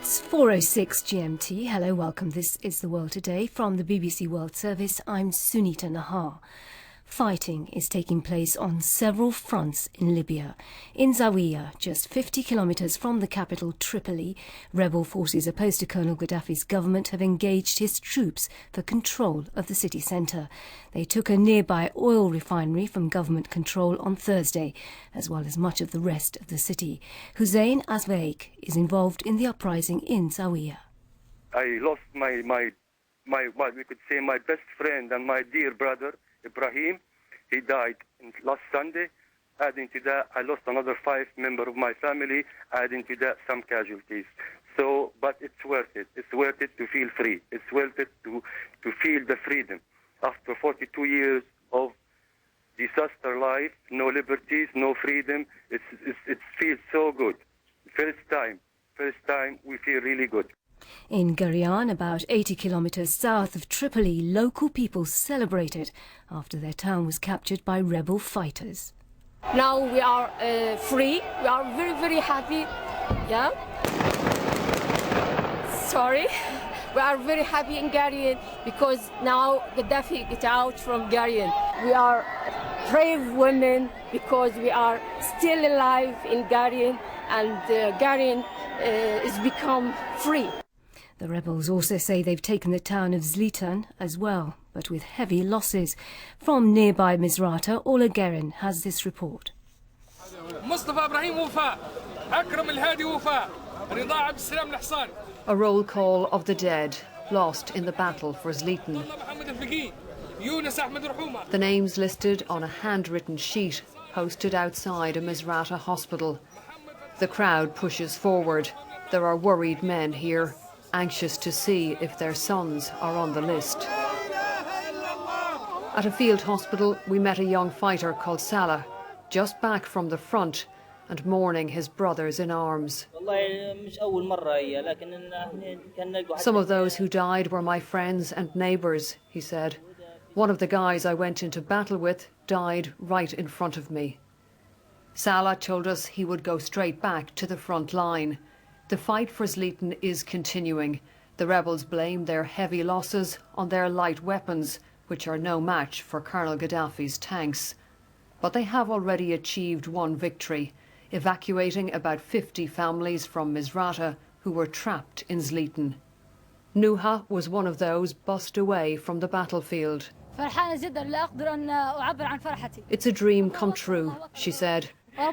It's 4:06 GMT. Hello, welcome. This is The World Today from the BBC World Service. I'm Sunita Nahar. Fighting is taking place on several fronts in Libya. In Zawiya, just 50 kilometres from the capital Tripoli, rebel forces opposed to Colonel Gaddafi's government have engaged his troops for control of the city centre. They took a nearby oil refinery from government control on Thursday, as well as much of the rest of the city. Hussein Azveik is involved in the uprising in Zawiya. I lost my we could say my best friend and my dear brother, Ibrahim. He died last Sunday. Adding to that, I lost another 5 members of my family. Adding to that, some casualties. So, but it's worth it. It's worth it to feel free. It's worth it to feel the freedom. After 42 years of disaster life, no liberties, no freedom, it feels so good. First time we feel really good. In Garian, about 80 kilometres south of Tripoli, local people celebrated after their town was captured by rebel fighters. Now we are free. We are very, very happy. Yeah. Sorry. We are very happy in Garian because now Gaddafi get out from Garian. We are brave women because we are still alive in Garian, and Garian is become free. The rebels also say they've taken the town of Zlitan as well, but with heavy losses. From nearby Misrata, Ola Gerin has this report. A roll call of the dead, lost in the battle for Zlitan. The names listed on a handwritten sheet posted outside a Misrata hospital. The crowd pushes forward. There are worried men here, anxious to see if their sons are on the list. At a field hospital, we met a young fighter called Salah, just back from the front and mourning his brothers in arms. Some of those who died were my friends and neighbours, he said. One of the guys I went into battle with died right in front of me. Salah told us he would go straight back to the front line. The fight for Zlitan is continuing. The rebels blame their heavy losses on their light weapons, which are no match for Colonel Gaddafi's tanks. But they have already achieved one victory, evacuating about 50 families from Misrata who were trapped in Zlitan. Nuha was one of those bussed away from the battlefield. It's a dream come true, she said. I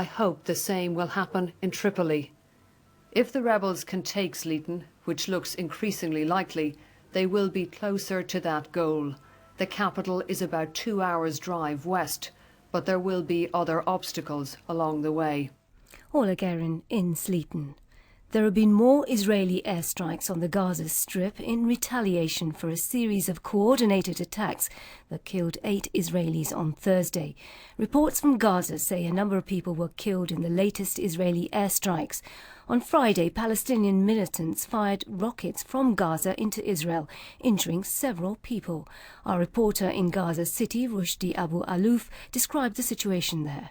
hope the same will happen in Tripoli. If the rebels can take Zlitan, which looks increasingly likely, they will be closer to that goal. The capital is about 2 hours' drive west, but there will be other obstacles along the way. Ola Gerin in Zlitan. There have been more Israeli airstrikes on the Gaza Strip in retaliation for a series of coordinated attacks that killed 8 Israelis on Thursday. Reports from Gaza say a number of people were killed in the latest Israeli airstrikes. On Friday, Palestinian militants fired rockets from Gaza into Israel, injuring several people. Our reporter in Gaza City, Rushdie Abu Alouf, described the situation there.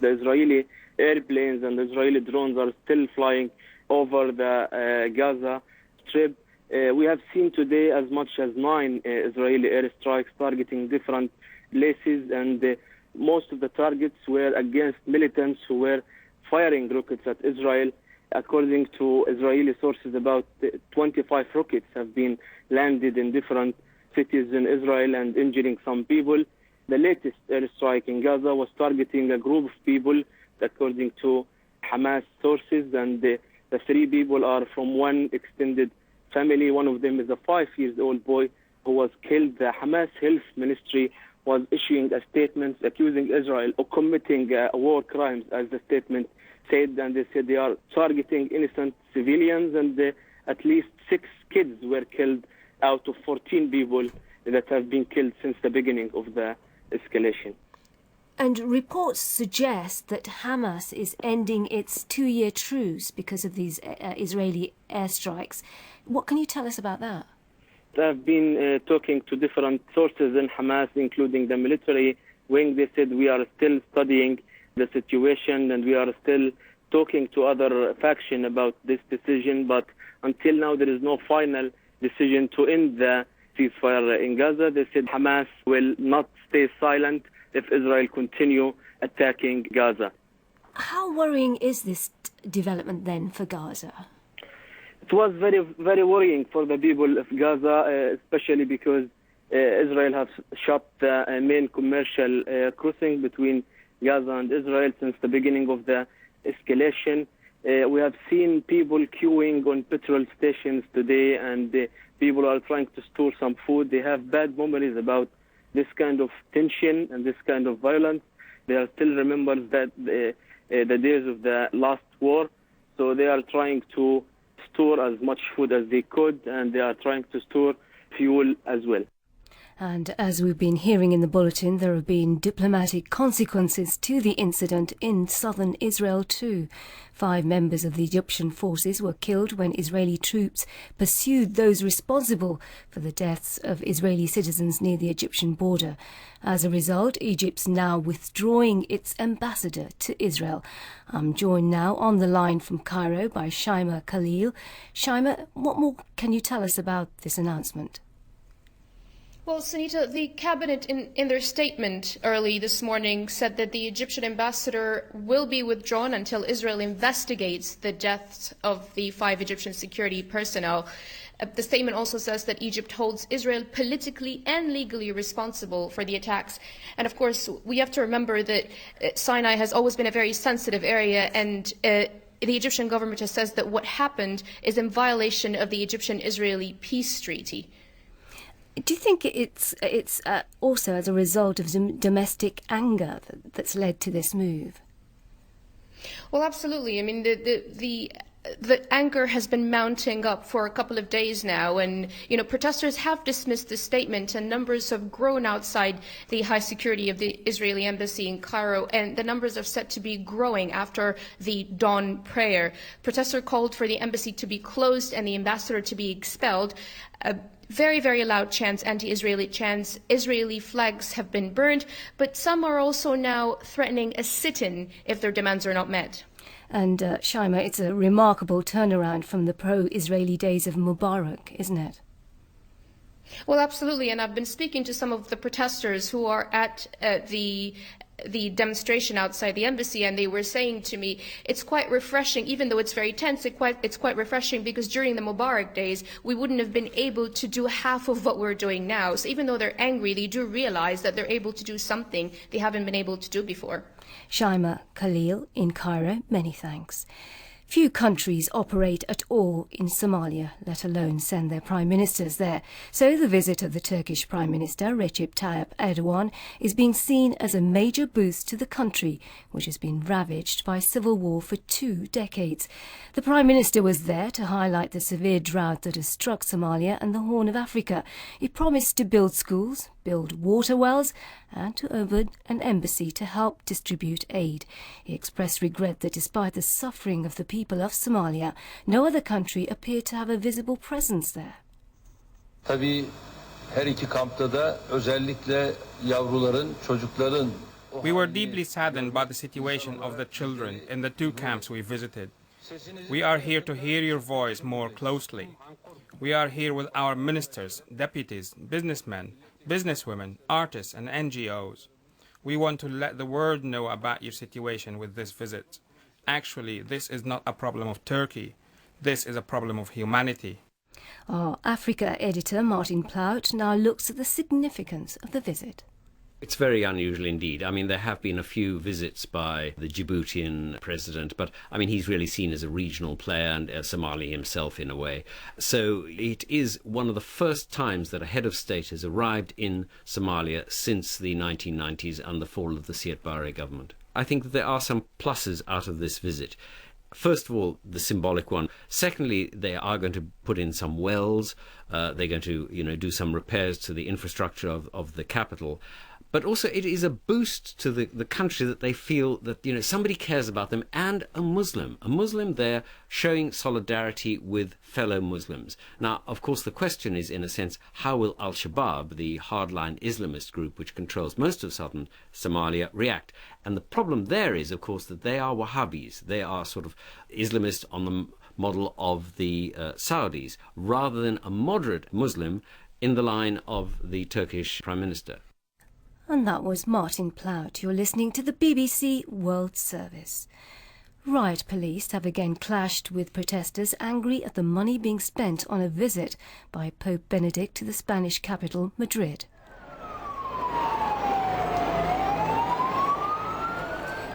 The Israeli airplanes and the Israeli drones are still flying over the Gaza Strip. We have seen today as much as 9 Israeli airstrikes targeting different places, and most of the targets were against militants who were firing rockets at Israel. According to Israeli sources, about 25 rockets have been landed in different cities in Israel and injuring some people. The latest airstrike in Gaza was targeting a group of people, according to Hamas sources, and the 3 people are from one extended family. One of them is a 5-year-old boy who was killed. The Hamas Health Ministry was issuing a statement accusing Israel of committing war crimes, as the statement said, and they said they are targeting innocent civilians, and at least 6 kids were killed out of 14 people that have been killed since the beginning of the escalation. And reports suggest that Hamas is ending its 2-year truce because of these Israeli airstrikes. What can you tell us about that? I've been talking to different sources in Hamas, including the military wing. They said we are still studying the situation and we are still talking to other faction about this decision, but until now there is no final decision to end the ceasefire in Gaza. They said Hamas will not stay silent if Israel continue attacking Gaza. How worrying is this development then for Gaza? It was very, very worrying for the people of Gaza, especially because Israel has shut the main commercial crossing between Gaza and Israel since the beginning of the escalation. We have seen people queuing on petrol stations today, and people are trying to store some food. They have bad memories about this kind of tension and this kind of violence. They are still remembers that the days of the last war. So they are trying to store as much food as they could, and they are trying to store fuel as well. And as we've been hearing in the bulletin, there have been diplomatic consequences to the incident in southern Israel too. 5 members of the Egyptian forces were killed when Israeli troops pursued those responsible for the deaths of Israeli citizens near the Egyptian border. As a result, Egypt's now withdrawing its ambassador to Israel. I'm joined now on the line from Cairo by Shaima Khalil. Shaima, what more can you tell us about this announcement? Well, Sunita, the cabinet in their statement early this morning said that the Egyptian ambassador will be withdrawn until Israel investigates the deaths of the 5 Egyptian security personnel. The statement also says that Egypt holds Israel politically and legally responsible for the attacks. And of course, we have to remember that Sinai has always been a very sensitive area, and the Egyptian government has said that what happened is in violation of the Egyptian-Israeli peace treaty. Do you think it's also as a result of domestic anger that's led to this move? Well, absolutely. I mean, the anger has been mounting up for a couple of days now, and protesters have dismissed the statement, and numbers have grown outside the high security of the Israeli embassy in Cairo, and the numbers are set to be growing after the dawn prayer. Protesters called for the embassy to be closed and the ambassador to be expelled. Very, very loud chants, anti-Israeli chants. Israeli flags have been burned, but some are also now threatening a sit-in if their demands are not met. And Shaima, it's a remarkable turnaround from the pro-Israeli days of Mubarak, isn't it? Well, absolutely, and I've been speaking to some of the protesters who are at the demonstration outside the embassy, and they were saying to me, it's quite refreshing, even though it's very tense, it's quite refreshing because during the Mubarak days, we wouldn't have been able to do half of what we're doing now. So even though they're angry, they do realize that they're able to do something they haven't been able to do before. Shaima Khalil in Cairo, many thanks. Few countries operate at all in Somalia, let alone send their prime ministers there. So the visit of the Turkish Prime Minister Recep Tayyip Erdogan is being seen as a major boost to the country, which has been ravaged by civil war for 2 decades. The Prime Minister was there to highlight the severe drought that has struck Somalia and the Horn of Africa. He promised to build schools, build water wells, and to open an embassy to help distribute aid. He expressed regret that despite the suffering of the people of Somalia, no other country appeared to have a visible presence there. Tabii her iki kampta da özellikle yavruların, çocukların. We were deeply saddened by the situation of the children in the 2 camps we visited. We are here to hear your voice more closely. We are here with our ministers, deputies, businessmen, businesswomen, artists and NGOs. We want to let the world know about your situation with this visit. Actually, this is not a problem of Turkey. This is a problem of humanity. Our Africa editor, Martin Plaut, now looks at the significance of the visit. It's very unusual indeed. I mean, there have been a few visits by the Djiboutian president, but I mean, he's really seen as a regional player and a Somali himself in a way. So it is one of the first times that a head of state has arrived in Somalia since the 1990s and the fall of the Siad Barre government. I think that there are some pluses out of this visit. First of all, the symbolic one. Secondly, they are going to put in some wells. They're going to, do some repairs to the infrastructure of the capital. but also it is a boost to the country that they feel that, you know, somebody cares about them, and a Muslim there showing solidarity with fellow Muslims. Now, of course, the question is, in a sense, how will Al-Shabaab, the hardline Islamist group which controls most of southern Somalia, react? And the problem there is, of course, that they are Wahhabis. They are sort of Islamists on the model of the Saudis, rather than a moderate Muslim in the line of the Turkish Prime Minister. And that was Martin Plout. You're listening to the BBC World Service. Riot police have again clashed with protesters angry at the money being spent on a visit by Pope Benedict to the Spanish capital, Madrid.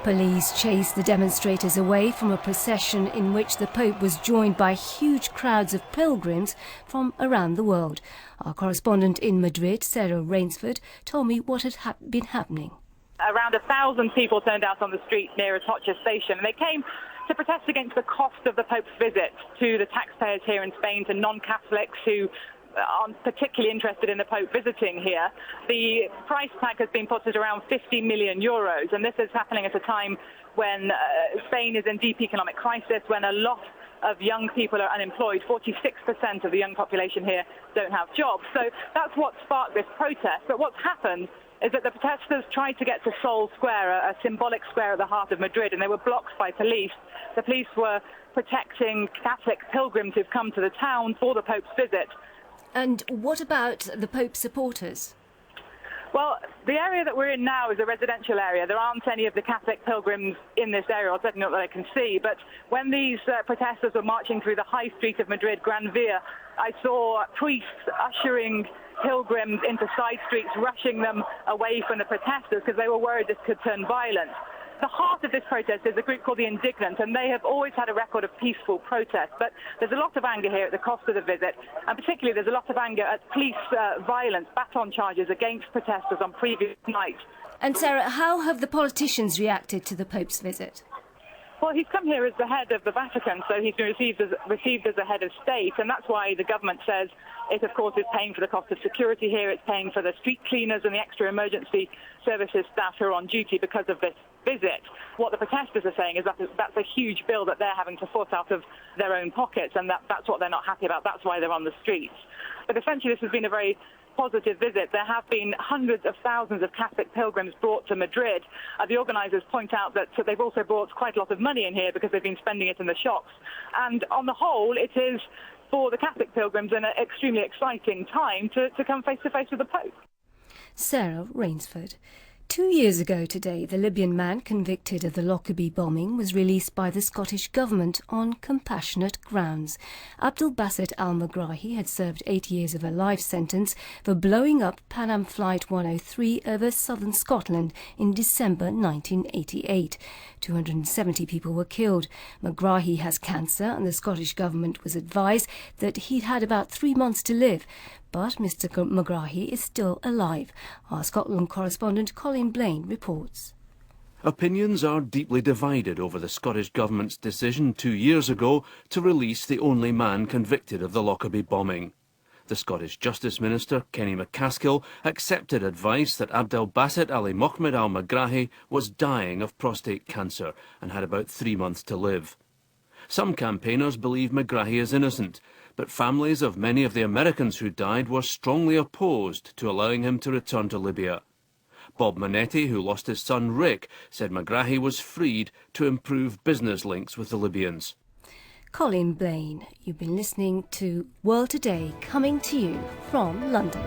Police chased the demonstrators away from a procession in which the Pope was joined by huge crowds of pilgrims from around the world. Our correspondent in Madrid, Sarah Rainsford, told me what had been happening. Around 1,000 people turned out on the street near Atocha station, and they came to protest against the cost of the Pope's visit to the taxpayers here in Spain, to non-Catholics who aren't particularly interested in the Pope visiting here. The price tag has been put at around 50 million euros, and this is happening at a time when Spain is in deep economic crisis, when a lot of young people are unemployed. 46% of the young population here don't have jobs. So that's what sparked this protest. But what's happened is that the protesters tried to get to Sol Square, a symbolic square at the heart of Madrid, and they were blocked by police. The police were protecting Catholic pilgrims who've come to the town for the Pope's visit. And what about the Pope's supporters? Well, the area that we're in now is a residential area. There aren't any of the Catholic pilgrims in this area, or certainly not that I can see. But when these protesters were marching through the high street of Madrid, Gran Via, I saw priests ushering pilgrims into side streets, rushing them away from the protesters because they were worried this could turn violent. The heart of this protest is a group called the Indignant, and they have always had a record of peaceful protest. But there's a lot of anger here at the cost of the visit, and particularly there's a lot of anger at police violence, baton charges against protesters on previous nights. And Sarah, how have the politicians reacted to the Pope's visit? Well, he's come here as the head of the Vatican, so he's been received as a head of state, and that's why the government says it, of course, is paying for the cost of security here. It's paying for the street cleaners and the extra emergency services staff who are on duty because of this visit. What the protesters are saying is that that's a huge bill that they're having to foot out of their own pockets, and that's what they're not happy about. That's why they're on the streets. But essentially, this has been a very positive visit. There have been hundreds of thousands of Catholic pilgrims brought to Madrid. The organisers point out that they've also brought quite a lot of money in here because they've been spending it in the shops. And on the whole, it is, for the Catholic pilgrims, an extremely exciting time to come face to face with the Pope. Sarah Rainsford. 2 years ago today, the Libyan man convicted of the Lockerbie bombing was released by the Scottish Government on compassionate grounds. Abdel Basset al-Megrahi had served 8 years of a life sentence for blowing up Pan Am Flight 103 over southern Scotland in December 1988. 270 people were killed. Megrahi has cancer, and the Scottish Government was advised that he'd had about 3 months to live. But Mr. Megrahi is still alive. Our Scotland correspondent Colin Blaine reports. Opinions are deeply divided over the Scottish Government's decision 2 years ago to release the only man convicted of the Lockerbie bombing. The Scottish Justice Minister, Kenny McCaskill, accepted advice that Abdel Basset Ali Mohamed al-Megrahi was dying of prostate cancer and had about 3 months to live. Some campaigners believe Megrahi is innocent, but families of many of the Americans who died were strongly opposed to allowing him to return to Libya. Bob Manetti, who lost his son Rick, said Megrahi was freed to improve business links with the Libyans. Colin Blaine, you've been listening to World Today, coming to you from London.